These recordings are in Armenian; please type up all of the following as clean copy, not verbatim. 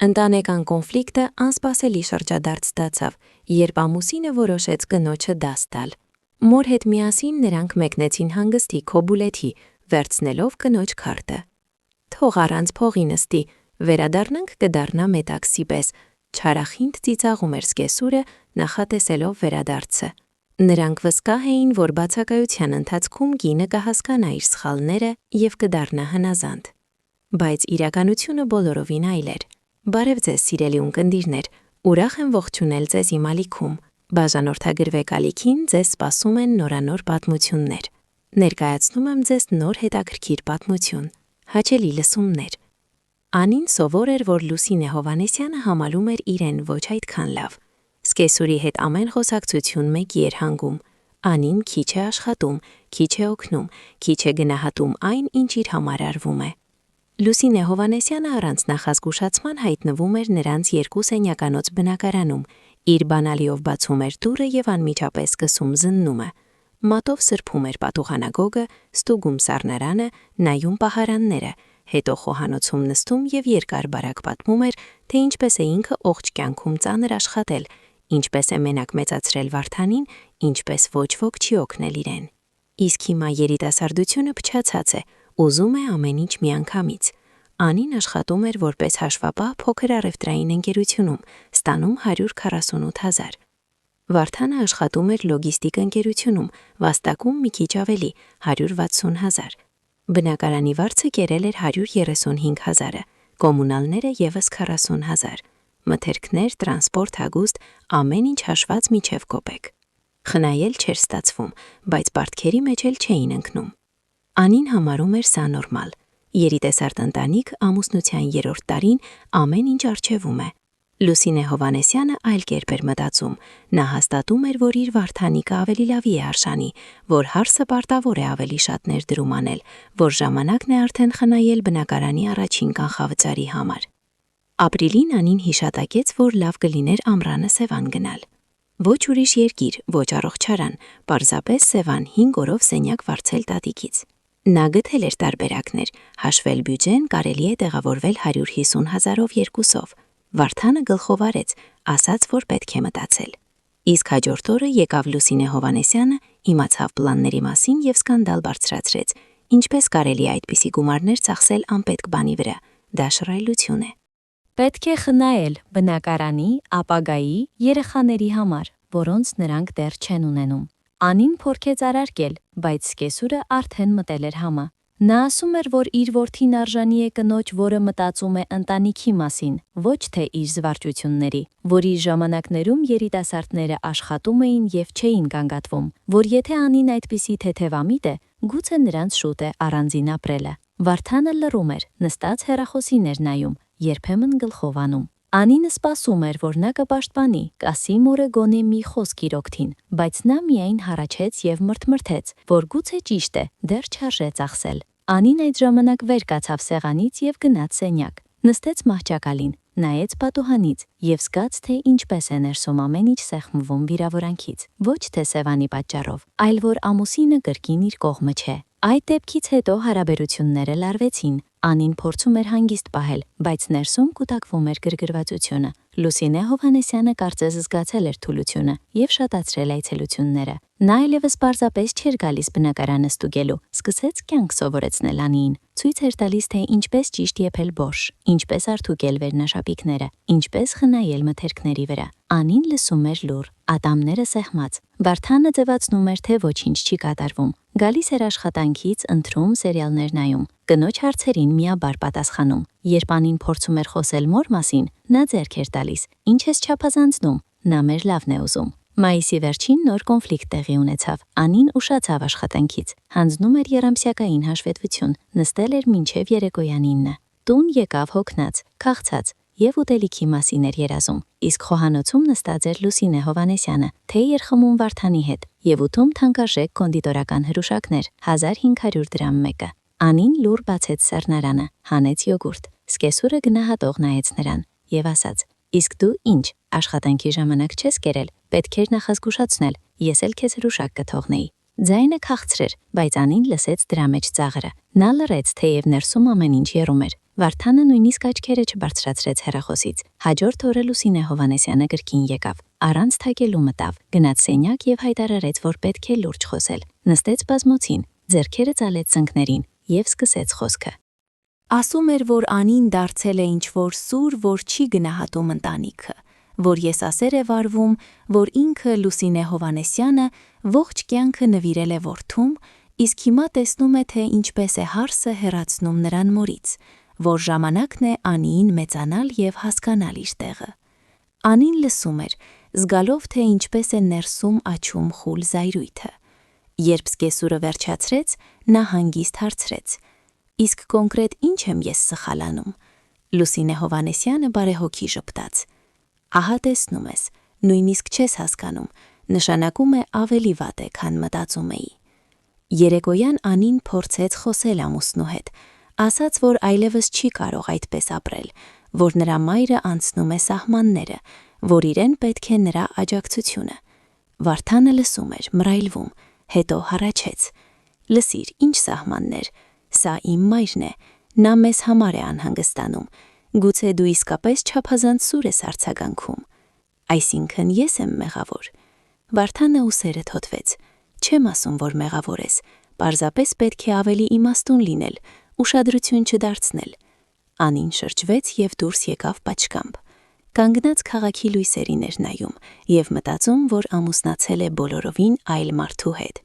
Ընտանեկան կոնֆլիկտը անսպասելի շրջադարձ ստացավ, երբ ամուսինը որոշեց կնոջը դաս տալ։ Մոր հետ միասին նրանք մեկնեցին հանգստի Քոբուլեթի, վերցնելով կնոջ քարտը։ Թող առանց փողի նստի, վերադառնանք կդառնա մետաքսի պես, չարախինդ ծիծաղում էր սկեսուրը, նախատեսելով վերադարձը։ Նրանք վստահ էին, որ բացակայության ընթացքում կինը կհասկանա իր սխալները և կդառնա հնազանդ։ Բայց իրականությունը բոլորովին այլ էր։ Բարև ձեզ սիրելի ունկնդիրներ, ուրախ եմ ողջունել ձեզ իմ ալիքում։ Բաժանորդագրվեք ալիքին, ձեզ սպասում են նորանոր պատմություններ։ Ներկայացնում եմ ձեզ նոր հետաքրքիր պատմություն, հաճելի լսումներ։ Անին սովոր էր, որ Լուսինե Հովհաննեսյանը համալում էր իրեն ոչ այդքան լավ։ Սկեսուրի հետ ամեն խոսակցություն մեկի էր հանգում։ Անին քիչ է աշխատում, քիչ է օգնում, քիչ է գնահատում այն, ինչ իր համար արվում է։ Լուսինե Հովհաննեսյանը առանց նախազգուշացման հայտնվում էր նրանց երկու սենյականոց բնակարանում, իր բանալիով բացում էր դուռը և անմիջապես սկսում զննումը։ Մատով սրբում էր պատուհանագոգը, ստուգում սառնարանը, նայում պահարանները, հետո խոհանոցում նստում և երկար-բարակ պատմում էր, թե ինչպես է ինքը օղջ կյանքում ծանր աշխատել, ինչպես է մենակ մեծացրել Վարդանին, ինչպես ոչ ոք չի օգնել իրեն։ Իսկ հիմա երիտասարդությունը փչացած է, ուզում է ամեն ինչ միանգամից։ Անին աշխատում էր որպես հաշվապահ փոքր առևտրային ընկերությունում, ստանում 148,000։ Վարդանը աշխատում էր լոգիստիկ ընկերությունում, վաստակում մի քիչ ավելի, 160,000։ Բնակարանի վարձը կերել էր 135,000-ը, կոմունալները ևս 40,000։ Մթերքներ, տրանսպորտ, հագուստ, ամեն ինչ հաշված միջև կոպեկ։ Խնայել չէր ստացվում, բայց պարտքերի մեջ էլ չէին ընկնում։ Անին համարում էր սա նորմալ։ Երիտեսարդ ընտանիք ամուսնության 3-րդ տարին ամեն ինչ առջևում է։ Լուսինե Հովհաննեսյանը այլ կերպ էր մտածում, նա հաստատում էր, որ իր Վարդանիկը ավելի լավի է արժանի, որ հարսը պարտավոր է ավելի շատ ներդրում անել, որ ժամանակն է արդեն խնայել բնակարանի առաջին կանխավճարի համար։ Ապրիլին Անին հիշատակեց, որ լավ կլիներ ամռանը Սևան գնալ։ Ոչ ուրիշ երկիր, ոչ առողջարան, պարզապես Սևան 5 օրով սենյակ վարձել տատիկից։ Նա գտել էր տարբերակներ, հաշվել բյուջեն, կարելի է տեղավորվել 150,000-ով երկուսով։ Վարդանը գլխով արեց, ասաց, որ պետք է մտածել։ Իսկ հաջորդ օրը եկավ Լուսինե Հովհաննեսյանը, իմացավ պլանների մասին և սկանդալ բարձրացրեց, ինչպես կարելի է այդպիսի գումարներ ծախսել անպետք բանի վրա, դա շռայլություն է։ Պետք է խնայել բնակարանի, ապագայի, երեխաների համար, որոնց նրանք դեռ չեն ունենում։ Անին փորձեց արարկել, բայց սկեսուրը արդեն մտել էր համը։ Նա ասում էր, որ իր որդին արժանի է կնոջ, որը մտածում է ընտանիքի մասին, ոչ թե իր զվարճությունների, որ իր ժամանակներում երիտասարդները աշխատում էին և չէին գանգատվում, որ եթե Անին այդպիսի թեթևամիտ է, գուցե նրանց շուտ է առանձին ապրելը։ Վարդանը լռում էր, նստած հեռախոսին էր նայում, երբեմն գլխով անում։ Անինը սպասում էր, որ նա կպաշտպանի, կասի մորը գոնե մի խոսք իր օգտին, բայց նա միայն հառաչեց և մրթմրթեց, որ գուցե ճիշտ է, դեռ չարժե ծախսել։ Անին այդ ժամանակ վեր կացավ սեղանից և գնաց սենյակ, նստեց մահճակալին, նայեց պատուհանից և զգաց, թե ինչպես է ներսում ամեն ինչ սեղմվում վիրավորանքից, ոչ թե Սևանի պատճառով, այլ որ ամուսինը կրկին իր կողմը չէ։ Այդ դեպքից հետո հարաբերությունները լարվեցին։ Անին փորձում էր հանգիստ պահել, բայց ներսում կուտակվում էր գրգռվածությունը։ Լուսինե Հովհաննեսյանը կարծես զգացել էր թուլությունը և շատացրել այցելությունները։ Նա այլևս պարզապես չէր գալիս բնակարանը ստուգելու, սկսեց կյանք սովորեցնել Անիին, ցույց էր տալիս, թե ինչպես ճիշտ եփել բոշ, ինչպես արդուկել վերնաշապիկները, ինչպես խնայել մթերքների վրա։ Անին լսում էր լուռ, ատամները սեղմած։ Վարդանը ձևացնում էր, թե ոչինչ չի կատարվում։ Գալիս էր աշխատանքից, ընթրում, սերիալներ նայում, կնոջ հարցերին միաբար պատասխանում։ Երբ Անին փորձում էր խոսել մոր մասին, նա ձեռք էր տալիս. «Ինչ ես չափազանցնում, նա մեր լավն է ուզում»։ Մայիսի վերջին նոր կոնֆլիկտ տեղի ունեցավ։ Անին ուշացավ աշխատանքից, հանձնում էր եռամսյակային հաշվետվություն, նստել էր մինչև երեկոյան 9։ Տուն եկավ հոգնած, քաղցած և ուտելիքի մասին էր երազում, իսկ խոհանոցում նստած էր Լուսինե Հովհաննեսյանը, թե երխմում Վարդանի հետ և ուտում թանկարժեք կոնդիտորական հրուշակներ, 1500 դրամ մեկը։ Անին լուռ բացեց սառնարանը, հանեց յոգուրտ, սկեսուրը գնահատող նայեց նրան և ասաց. «Իսկ դու ինչ, աշխատանքի ժամանակ չես կերել, պետք էր նախազգուշացնել, ես էլ քեզ հրուշակ կթողնեի»։ Ձայնը քաղցր էր, բայց Անին լսեց դրա մեջ ծաղրը։ Նա լռեց, թեև ներսում ամեն ինչ եռում էր։ Վարդանը նույնիսկ աչքերը չբարձրացրեց հեռախոսից։ Հաջորդ օրը Լուսինե Հովհաննեսյանը գրքին եկավ, առանց թակելու մտավ, գնաց սենյակ եւ հայտարարեց, որ պետք է լուրջ խոսել։ Նստեց բազմոցին, ձեռքերը ծալեց ծնկներին եւ սկսեց խոսքը։ Ասում էր, որ Անին դարձել է ինչ-որ սուր, որ չի գնահատում ընտանիքը, որ եսասեր է վարվում, որ ինքը Լուսինե Հովհաննեսյանը ողջ կյանքը նվիրել է որդուն, իսկ հիմա տեսնում է, թե ինչպես է հարսը հեռացնում նրան մորից, որ ժամանակն է Անիին մեծանալ եւ հասկանալ իր տեղը։ Անին լսում էր, զգալով, թե ինչպես է ներսում աչում խուլ զայրույթը։ Երբ սկեսուրը վերջացրեց, նա հանգիստ հարցրեց. «Իսկ կոնկրետ ինչ եմ ես սխալ անում»։ Լուսինե Հովհաննեսյանը բարեհոգի ժպտաց. «Ահա տեսնում ես, նույնիսկ չես հասկանում, նշանակում է ավելի վատ է, քան մտածում էի»։ Երեկոյան Անին փորձեց խոսել ամուսնու հետ, ասաց, որ այլևս չի կարող այդպես ապրել, որ նրա մայրը անցնում է սահմանները, որ իրեն պետք է նրա աջակցությունը։ Վարդանը լսում էր, մռայլվում, հետո հառաչեց. «Լսիր, ինչ սահմաններ, սա իմ մայրն է, նա մեզ համար է անհանգստանում, գուցե դու իսկապես չափազանց սուր ես արձագանքում»։ «Այսինքն ես եմ մեղավոր»։ Վարդանը ուսերը թոթվեց. «Չեմ ասում, որ մեղավոր ես, պարզապես պետք է ավելի իմաստուն լինել, ուշադրություն չդարձնել»։ Անին շրջվեց եւ դուրս եկավ պատշգամբ։ Կանգնած քաղաքի լույսերին էր նայում եւ մտածում, որ ամուսնացել է բոլորովին այլ մարդու հետ։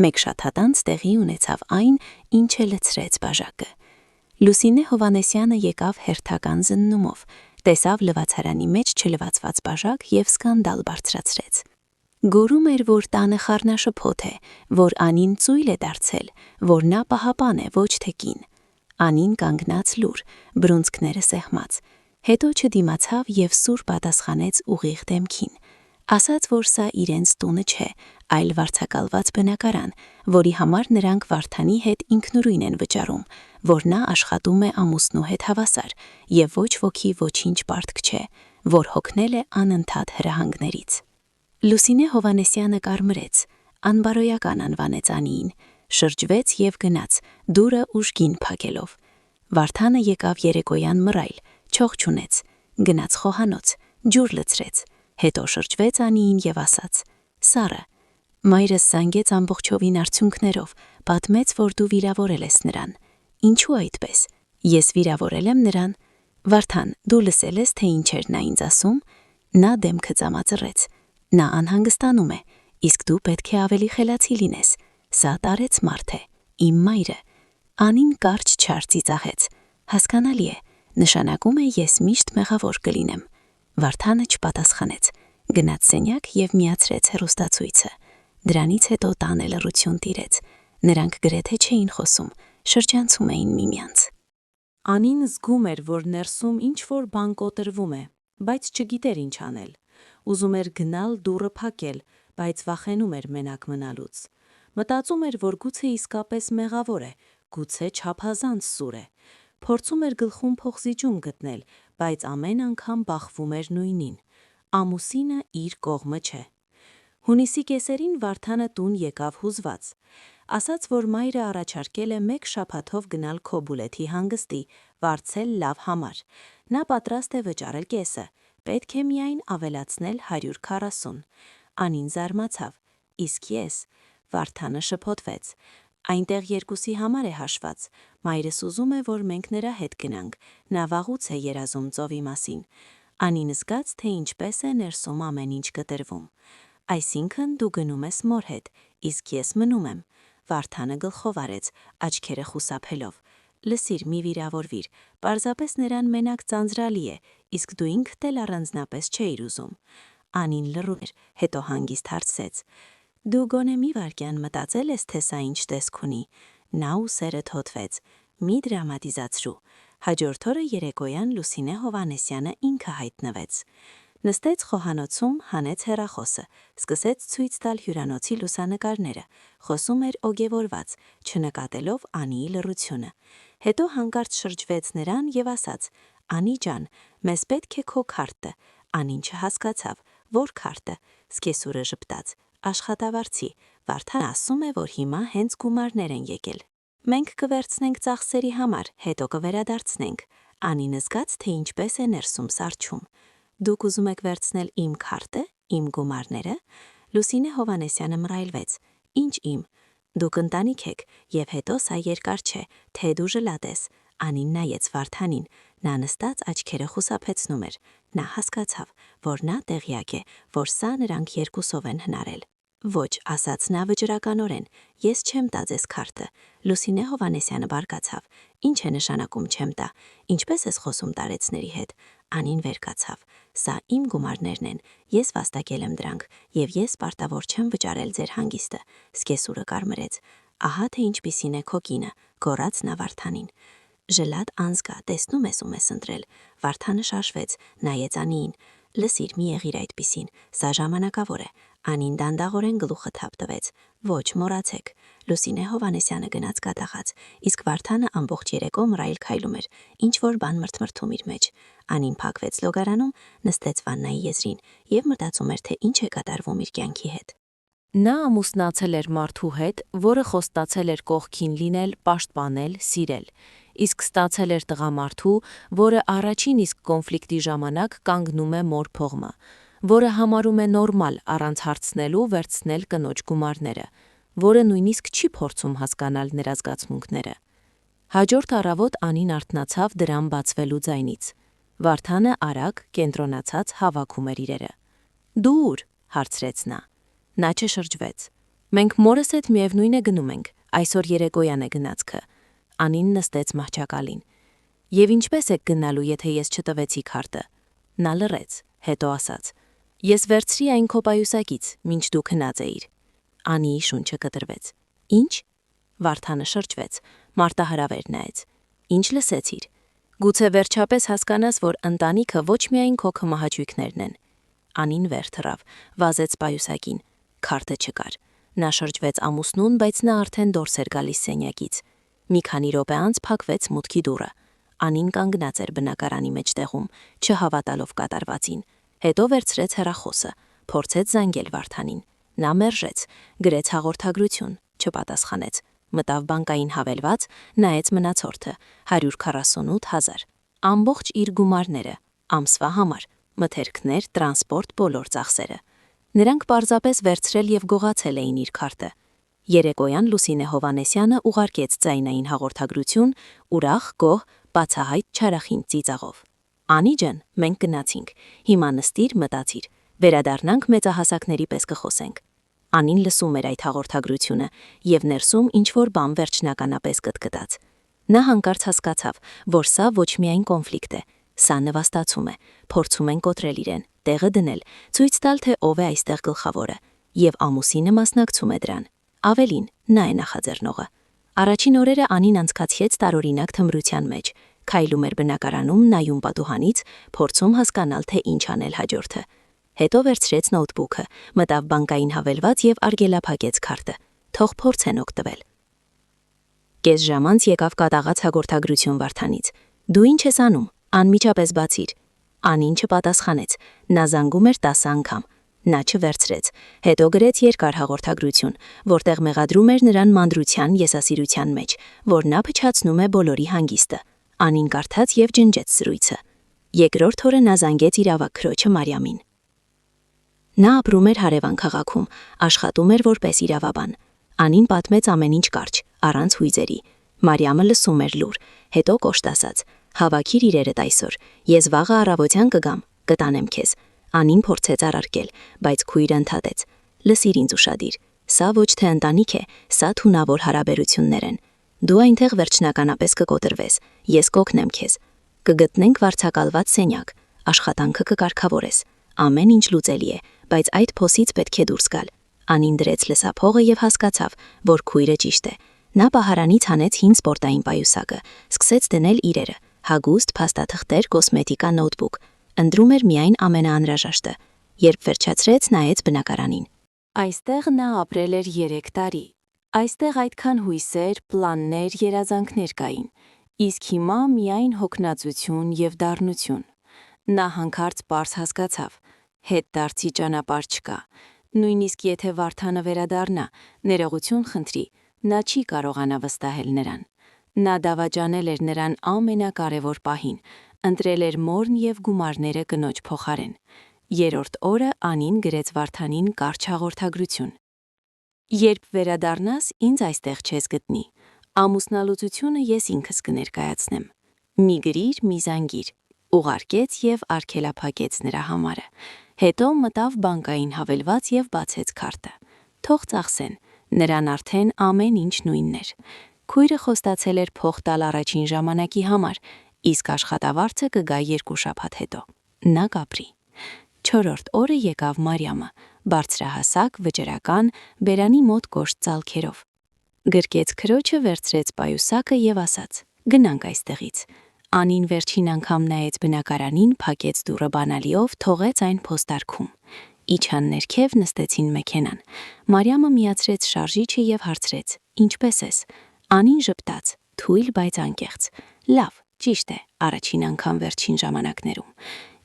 Մեկ շաբաթ անց տեղի ունեցավ այն, ինչը լցրեց բաժակը։ Լուսինե Հովհաննեսյանը եկավ հերթական զննումով, տեսավ լվացարանի մեջ չլվացված բաժակ եւ սկանդալ բարձրացրեց։ Գոռում էր, որ տանը խառնաշփոթ է, որ Անին ծույլ է դարձել, որ նա պահապան է, ոչ թե կին։ Անին կանգնած լուր, բռունցքները սեղմած, հետո չդիմացավ եւ սուր պատասխանեց ուղիղ դեմքին։ Ասաց, որ սա իրենց տունը չէ, այլ վարձակալված բնակարան, որի համար նրանք Վարդանի հետ ինքնուրույն են վճարում, որ նա աշխատում է ամուսնու հետ հավասար եւ ոչ ոքի ոչինչ պարտք չէ, որ հոգնել է անընդհատ հրահանգներից։ Լուսինե Հովհաննեսյանը կարմրեց, անբարոյական անվանեց Անիին, շրջվեց եւ գնաց, դուռը ուժգին փակելով։ Վարդանը եկավ երեկոյան մռայլ, չող չունեց, գնաց խոհանոց, ջուր լցրեց, հետո շրջվեց Անիին եւ ասաց. «Սառը, մայրս զանգեց ամբողջովին արդյունքներով, պատմեց, որ դու վիրավորել ես նրան։ Ինչու այդպես։ Ես վիրավորել եմ նրան»։ Վարդան, դու լսել ես, թե ինչ էր նա ինձ ասում։ Նա դեմքը ծամածռեց։ Նա անհանգստանում է, իսկ դու պետք է ավելի խելացի լինես։ Սա տարեց մարդ է, իմ մայրը։ Անին կարճ չար ծիծաղեց։ Հասկանալի է, նշանակում է ես միշտ մեղավոր կլինեմ։ Վարդանը չպատասխանեց, գնաց սենյակ եւ միացրեց հեռուստացույցը։ Դրանից հետո տանը լռություն տիրեց։ Նրանք գրեթե չէին խոսում, շրջանցում էին միմյանց։ Անին զգում էր, որ ներսում ինչ-որ բան կոտրվում է, բայց չգիտեր ինչ անել։ Ուզում էր գնալ դուռը փակել, բայց վախենում էր մենակ մնալուց։ Մտածում էր, որ գուցե իսկապես մեղավոր է, գուցե չափազանց սուր է։ Փորձում էր գլխում փոխզիջում գտնել, բայց ամեն անգամ բախվում էր նույնին. ամուսինը իր կողմը չէ։ Հունիսի կեսերին Վարդանը տուն եկավ հուզված։ Ասաց, որ մայրը առաջարկել է մեկ շաբաթով գնալ Քոբուլեթի հանգստի, վարձել լավ համար։ Նա պատրաստ է վճարել կեսը, պետք է միայն ավելացնել 140։ Անին զարմացավ. «Իսկ ես»։ Վարդանը շփոթվեց. «Այնտեղ երկուսի համար է հաշված։ Մայրս ուզում է, որ մենք նրա հետ գնանք, նա վաղուց է երազում ծովի մասին»։ Անին զգաց, թե ինչպես է ներսում ամեն ինչ կտրվում։ «Այսինքն դու գնում ես մոր հետ, իսկ ես մնում եմ»։ Վարդանը գլխով արեց, աչքերը խուսափելով։ «Լսիր, մի վիրավորվիր, պարզապես նրան մենակ ձանձրալի է, իսկ դու ինքդ էլ առանձնապես չէիր ուզում»։ Անին լռում էր, հետո հանգիստ հարցրեց. «Դու գոնե մի վայրկյան մտածել ես, թե սա ինչ տեսք ունի»։ Նա ուսերը թոթվեց. «Մի դրամատիզացրու»։ Հաջորդ օրը երեկոյան Լուսինե Հովհաննեսյանը ինքը հայտնվեց։ Նստեց խոհանոցում, հանեց հեռախոսը, սկսեց ցույց տալ հյուրանոցի լուսանկարները, խոսում էր օգևորված, չնկատելով Անիի լռությունը։ Հետո հանկարծ շրջվեց նրան եւ ասաց. «Անի ջան, մեզ պետք է քո քարտը»։ Անին չհասկացավ, որ քարտը։ Սկեսուրը ժպտաց. «Աշխատավարձի, Վարդան ասում է, որ հիմա հենց գումարներ են եկել»։ Մենք կվերցնենք ծախսերի համար, հետո կվերադարձնենք։ Անին զգաց, թե ինչպես է ներսում սարչում։ Դուք ուզում եք վերցնել իմ քարտը, իմ գումարները։ Լուսինե Հովհաննեսյանը մռայլվեց։ Ինչ իմ։ Դուք ընտանիք եք, եւ հետո սա երկար չէ, թե դու ժլատ ես։ Անին նայեց Վարդանին, նա նստած աչքերը խուսափեցնում էր։ Նա հասկացավ, որ նա տեղյակ է, որ սա նրանք երկուսով են հնարել։ Ոչ, ասաց նա վճռականորեն, ես չեմ տա ձեզ քարտը։ Լուսինե Հովհաննեսյանը բարկացավ։ Ինչ է նշանակում չեմ տա։ Ինչպես ես խոսում տարեցների հետ։ Անին վեր կացավ։ Սա իմ գումարներն են, ես վաստակել եմ դրանք, եւ ես պարտավոր չեմ վճարել ձեր հանգիստը։ Սկեսուրը կարմրեց։ Ահա թե ինչպիսին է քո կինը, գոռաց նա Վարդանին։ Ժլատ անզգա, տեսնում ես ում ես ընտրել։ Վարդանը շաշվեց, նայեց Անիին։ Լսիր, մի եղիր այդպիսին, սա ժամանակավոր է։ Անին դանդաղորեն գլուխը թափ տվեց։ Ոչ, մոռացեք։ Լուսինե Հովհաննեսյանը գնաց կատաղած, իսկ Վարդանը ամբողջ երեկո մռայլ քայլում էր, ինչ որ բան մրթմրթում իր մեջ։ Անին փակվեց լոգարանում, նստեց վաննայի եզրին եւ մտածում էր, թե ինչ է կատարվում իր կյանքի հետ։ Նա ամուսնացել էր մարդու հետ, որը խոստացել էր կողքին լինել, պաշտպանել, սիրել, իսկ ստացել էր տղամարդու, որը առաջին իսկ կոնֆլիկտի ժամանակ կանգնում է մոր փողմը, որը համարում է նորմալ առանց հարցնելու վերցնել կնոջ գումարները, որը նույնիսկ չի փորձում հասկանալ նրա զգացմունքները։ Հաջորդ առավոտ Անին արթնացավ դրան բացվելու ձայնից։ Վարդանը արագ, կենտրոնացած հավաքում էր իրերը։ Դու ուր, հարցրեց նա։ Նա չշրջվեց։ Մենք մորս հետ միևնույն է գնում ենք, այսօր երեկոյան է գնացքը։ Անին նստեց մահճակալին։ Եվ ինչպես եք գնալու, եթե ես չտվեցի քարտը։ Նա լռեց, հետո ասաց. Ես վերցրի այն քո պայուսակից, մինչ դու քնած էիր։ Անիի շունչը կտրվեց։ Ինչ։ Վարդանը շրջվեց, մարտահրավեր նայեց։ Ինչ լսեցիր։ Գուցե վերջապես հասկանաս, որ ընտանիքը ոչ միայն քո քմահաճույքներն են։ Անին վեր թռավ, վազեց պայուսակին։ Քարտը չկար։ Նա շրջվեց ամուսնուն, բայց նա արդեն դուրս էր գալիս սենյակից։ Մի քանի րոպե անց փակվեց մուտքի դուռը։ Անին կանգնած էր բնակարանի մեջտեղում, չհավատալով կատարվածին։ Հետո վերցրեց հեռախոսը, փորձեց զանգել Վարդանին։ Նա մերժեց, գրեց հաղորդագրություն, չպատասխանեց։ Մտավ բանկային հավելված, նայեց մնացորդը՝ 148,000։ Ամբողջ իր գումարները, ամսվա համար, մթերքներ, տրանսպորտ, բոլոր ծախսերը։ Նրանք պարզապես վերցրել եւ գողացել էին իր քարտը։ Երեկոյան Լուսինե Հովհաննեսյանը ուղարկեց ձայնային հաղորդագրություն, ուրախ, գոհ, բացահայտ չարախին ծիծաղով։ Անի ջան, մենք գնացինք։ Հիմա նստիր, մտածիր։ Վերադառնանք մեծահասակների պես կխոսենք։ Անին լսում էր այդ հաղորդագրությունը եւ ներսում ինչ-որ բան վերջնականապես կտկտաց։ Նա հանկարծ հասկացավ, որ սա ոչ միայն կոնֆլիկտ է, սա նվաստացում է, փորձում են կոտրել իրեն, տեղը դնել, ցույց տալ, թե ով է այստեղ գլխավորը, եւ ամուսինը մասնակցում է դրան։ Ավելին, նա է նախաձեռնողը։ Առաջին օրերը Անին անցկացրեց տարօրինակ թմրության մեջ, քայլում էր բնակարանում, նայում պատուհանից, փորձում հասկանալ, թե ինչ անել հաջորդը։ Հետո վերցրեց նոթբուքը, մտավ բանկային հավելված եւ արգելափակեց քարտը։ Թող փորձեն օգտվել։ Կես ժամ անց եկավ կատաղած հաղորդագրություն Վարդանից։ Դու ինչ ես անում։ Անմիջապես բացիր։ Անին չպատասխանեց։ Նա զանգում էր 10 անգամ։ Նա չվերցրեց։ Հետո գրեց երկար հաղորդագրություն, որտեղ մեղադրում էր նրան մանրության եսասիրության մեջ, որ նա փչացնում է բոլորի հանգիստը։ Անին կարդաց եւ ջնջեց սրույցը։ Երկրորդ օրը նա զանգեց իր ավագ քրոջը Մարիամին։ Նա ապրում էր հարևան քաղաքում, աշխատում էր որպես իրավաբան։ Անին պատմեց ամեն ինչ կարճ, առանց հույզերի։ Մարիամը լսում էր լուր, հետո կոշտ ասաց. «Հավաքիր իրերդ այսօր, ես վաղը առավոտյան կգամ, կտանեմ քեզ»։ Անին փորձեց առարկել, բայց քույրը ընդհատեց. «Լսիր ինձ ուշադիր, սա ոչ թե ընտանիք է, սա թունավոր հարաբերություններ են։ Դու այնտեղ վերջնականապես կկոտրվես, ես կօգնեմ քեզ։ Կգտնենք վարձակալված սենյակ, աշխատանքը կկարգավորես։ Ամեն ինչ լուծելի է, բայց այդ փոսից պետք է դուրս գալ»։ Անին դրեց լսափողը եւ հասկացավ, որ քույրը ճիշտ է։ Նա պահարանից հանեց հին սպորտային պայուսակը, սկսեց դնել իրերը՝ հագուստ, փաստաթղթեր, կոսմետիկա, նոթբուք։ Ընտրում էր միայն ամենաանհրաժեշտը։ Երբ վերջացրեց, նայեց բնակարանին։ Այստեղ նա ապրել էր 3 տարի։ Այստեղ այդքան հույսեր, պլաններ, երազանքներ կային, իսկ հիմա միայն հոգնածություն եւ դառնություն։ Նա հանկարծ պարզ հասկացավ. հետդարձի ճանապարհ չկա։ Նույնիսկ եթե Վարդանը վերադառնա, ներողություն խնդրի, Նա չի կարողանա վստահել նրան։ Նա դավաճանել էր նրան ամենակարևոր պահին, ընտրել էր մորն և գումարները կնոջ փոխարեն։ Երրորդ օրը Անին գրեց Վարդանին կարճ հաղորդագրություն. «Երբ վերադառնաս, ինձ այստեղ չես գտնի։ Ամուսնալուծությունը ես ինքս կներկայացնեմ։ Մի գրիր, մի զանգիր»։ Ուղարկեց և արգելափակեց նրա համարը։ Հետո մտավ բանկային հավելված և բացեց քարտը։ Թող ծախսեն, նրան արդեն ամեն ինչ նույնն էր։ Քույրը խոստացել էր փող տալ առաջին ժամանակի համար, իսկ աշխատավարձը կգա 2 շաբաթ հետո։ Նա կապրի։ Չորրորդ օրը եկավ Մարիամը, բարձրահասակ, վճռական, բերանի մոտ կոշտ ծալքերով։ Գրկեց քրոջը, վերցրեց պայուսակը և ասաց. «Գնանք այստեղից»։ Անին վերջին անգամ նայեց բնակարանին, փակեց դուռը բանալիով, թողեց այն փոստարկում։ Իջան ներքև, նստեցին մեքենան։ Մարիամը միացրեց շարժիչը և հարցրեց. «Ինչպե՞ս ես»։ Անին ժպտաց, թույլ, բայց անկեղծ. «Լավ, ճիշտ է, առաջին անգամ վերջին ժամանակներում»։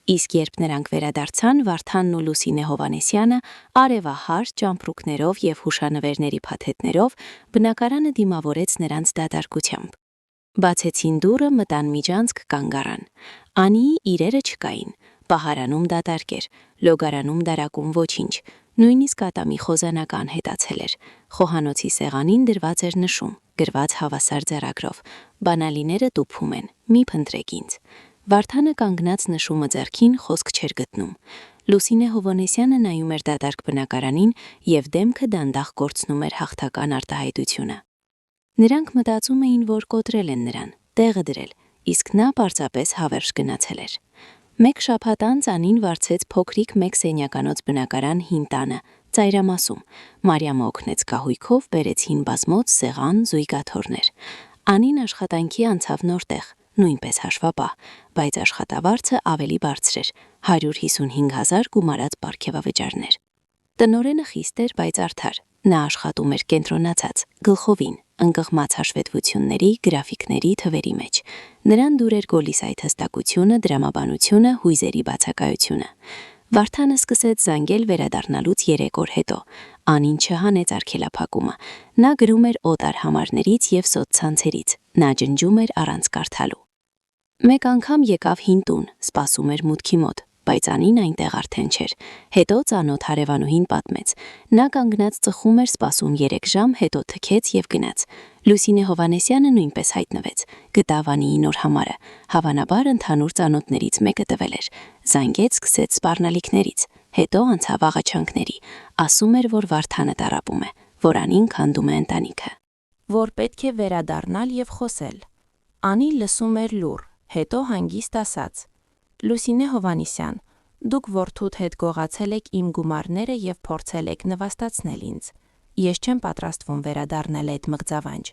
Իսկ երբ նրանք վերադարձան, Վարդանն ու Լուսինե Հովհաննիսյանը արևահար, ճամպրուկներով և հուշանվերների փաթեթներով, բնակարանը դիմավորեց նրանց դատարկությամբ։ Բացեցին դուռը, մտան միջանցք, կանգ առան։ Անիի իրերը չկային։ Պահարանում դատարկ էր, լոգարանում դարակում ոչինչ, նույնիսկ ատամի խոզանական հետացել էր։ Խոհանոցի սեղանին դրված էր նշում, գրված հավասար ձեռագրով. «Բանալիները տուփում են, մի փնտրեք ինձ»։ Վարդանը կանգնած նշումը ձեռքին, խոսք չէր գտնում։ Լուսինե Հովհաննիսյանը նայում էր դատարկ բնակարանին և դեմքը դանդաղ կորցնում էր հաղթական արտահայտությունը։ Նրանք մտածում էին, որ կոտրել են նրան, տեղը դրել, իսկ նա պարզապես հավերժ գնացել էր։ Մեկ շաբաթ անց Անին վարձեց փոքրիկ մեկ սենյականոց բնակարան հին տանը, ծայրամասում։ Մարիամը օգնեց կահույքով, բերեց հին բազմոց, սեղան, զույգաթոռներ։ Անին աշխատանքի անցավ նոր տեղ, նույնպես հաշվապահ, բայց աշխատավարձը ավելի բարձր էր՝ 155,000 գումարած պարգևավճարներ։ Տնօրենը խիստ էր, բայց արդար։ Նա աշխատում էր կենտրոնացած, գլխովին, ընկղմած հաշվետվությունների, գրաֆիկների, թվերի մեջ։ Նրան դուր էր գոլիս այդ հստակությունը, դրամաբանությունը, հույզերի բացակայությունը։ Վարդանը սկսեց զանգել վերադառնալուց 3 օր հետո։ Անին չհանեց արգելափակումը։ Նա գրում էր օտար համարներից և սոցցանցերից։ Նա ջնջում էր առանց կարդալու։ Մեկ անգամ եկավ հին տուն, սպասում էր մուտքի մոտ, բայց Անին այնտեղ արդեն չէր։ Հետո ծանոթ հարևանուհին պատմեց. նա կանգնած ծխում էր, սպասում 3 ժամ, հետո թքեց և գնաց։ Լուսինե Հովհաննիսյանը նույնպես հայտնվեց, գտավ Անիի նոր համարը, հավանաբար ընդհանուր ծանոթներից մեկը տվել էր։ Զանգեց, սկսեց սպառնալիքներից, հետո անցավ աղաչանքների։ Ասում էր, որ Վարդանը տառապում է, որ Անին քանդում է ընտանիքը, որ պետք է վերադառնալ և խոսել։ Անին լսում էր լուռ, հետո հանգիստ ասաց. «Լուսինե Հովհաննիսյան, դուք որդուդ հետ գողացել եք իմ գումարները և փորձել եք նվաստացնել ինձ։ Ես չեմ պատրաստվում վերադառնալ այդ մղձավանջ,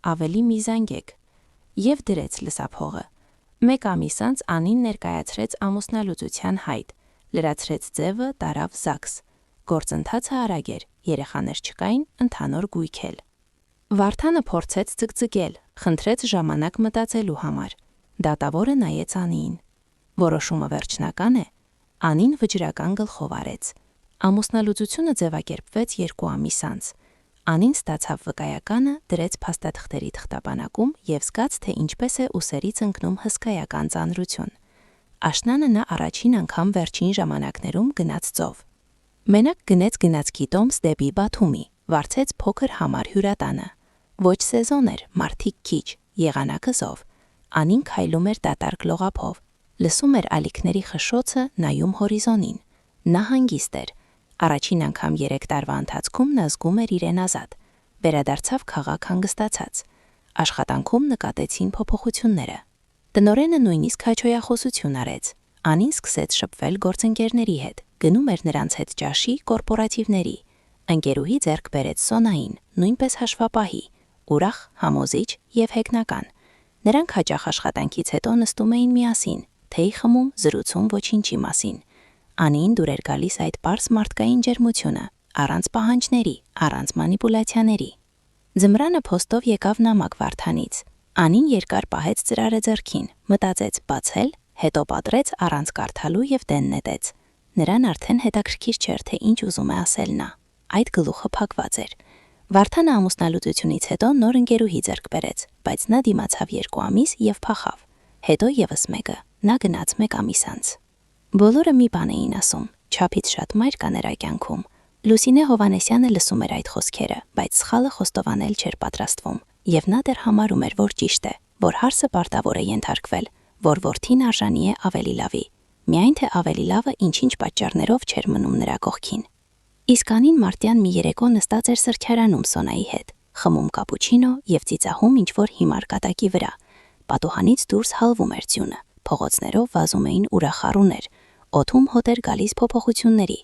ավելի մի զանգեք»։ Եվ դրեց լսափողը։ Մեկ ամիս անց Անին ներկայացրեց ամուսնալուծության հայտ, լրացրեց ձևը, տարավ ԶԱԳՍ։ Գործընթացը արագ էր, երեխաներ չկային, ընդհանուր գույք էլ։ Վարդանը փորձեց ձգձգել, խնդրեց ժամանակ մտածելու համար։ Դատավորը նայեց Անիին։ Որոշումը վերջնական է։ Անին վճռական գլխով արեց։ Ամուսնալուծությունը ձևակերպվեց 2 ամիս անց։ Անին ստացավ վկայականը, դրեց փաստաթղթերի թղթապանակում և զգաց, թե ինչպես է ուսերից ընկնում հսկայական ծանրություն։ Աշնանը նա առաջին անգամ վերջին ժամանակներում գնաց ծով։ Մենակ գնեց գնացքի տոմս դեպի Բաթումի, վարձեց փոքր համար հյուրատանը։ Ոչ սեզոն էր, մարդիկ քիչ, եղանակը զով։ Անին քայլում էր դատարկ լողափով, լսում էր ալիքների խշշոցը, նայում հորիզոնին։ Նա հանգիստ էր։ Առաջին անգամ 3 տարվա ընթացքում նա զգում էր իրեն ազատ։ Վերադարձավ քաղաք հանգստացած։ Աշխատանքում նկատեցին փոփոխությունները։ Տնօրենը նույնիսկ հաչոյախոսություն արեց։ Անին սկսեց շփվել գործընկերների հետ, գնում էր նրանց հետ ճաշի, կորպորատիվների։ Ընկերուհի ձեռք բերեց Սոնային, նույնպես հաշվապահի, ուրախ, համոզիչ և հեգնական։ Նրանք հաճախ աշխատանքից հետո նստում էին միասին, թեյ խմում, զրուցում ոչինչի մասին։ Անին դուր էր գալիս այդ պարզ մարդկային ջերմությունը, առանց պահանջների, առանց մանիպուլյացիաների։ Ձմռանը փոստով եկավ նամակ Վարդանից։ Անին երկար պահեց ծրարը ձեռքին, մտածեց բացել, հետո պատռեց առանց կարդալու և դեն նետեց։ Նրան արդեն հետաքրքիր չէր, թե ինչ ուզում է ասել նա։ Այդ գլուխը փակված էր։ Վարդանը ամուսնալուծությունից հետո նոր ընկերուհի ձեռք բերեց, բայց նա դիմացավ 2 ամիս եւ փախավ։ Հետո եւս մեկը, նա գնաց 1 ամիս անց։ Բոլորը մի բան էին ասում, չափից շատ մայր կա նրա կյանքում։ Լուսինե Հովանեսյանը լսում էր այդ խոսքերը, բայց սխալը խոստովանել չէր պատրաստվում, եւ նա դեռ համարում էր, որ ճիշտ է, որ հարսը պարտավոր է ենթարկվել, որ որդին արժանի է ավելի լավի, միայն թե ավելի լավը ինչ-ինչ պատճառներով չէր մնում նրա կողքին։ Իսկ Անին մարտյան մի երեկո նստած էր սրճարանում Սոնայի հետ, խմում կապուչինո եւ ծիծաղում ինչ-որ հիմար կատակի վրա։ Պատուհանից դուրս հալվում էր ձյունը, փողոցներով վազում էին ուրախառուներ, օդում հոտ էր գալիս փոփոխությունների։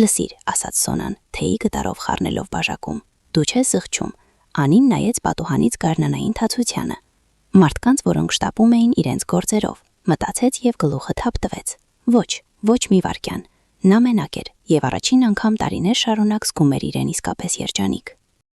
Լսիր, ասաց Սոնան, թեյի գտարով խառնելով բաժակում, դու չես զղջում։ Անին նայեց պատուհանից գարնանային թացությանը։ Մարդկանց, որոնք շտապում էին իրենց գործերով, մտածեց եւ գլուխը թափ տվեց։ Ոչ մի վարքյան։ Նա մենակ էր եւ առաջին անգամ տարիներ շարունակ զգում էր իրեն իսկապես երջանիկ։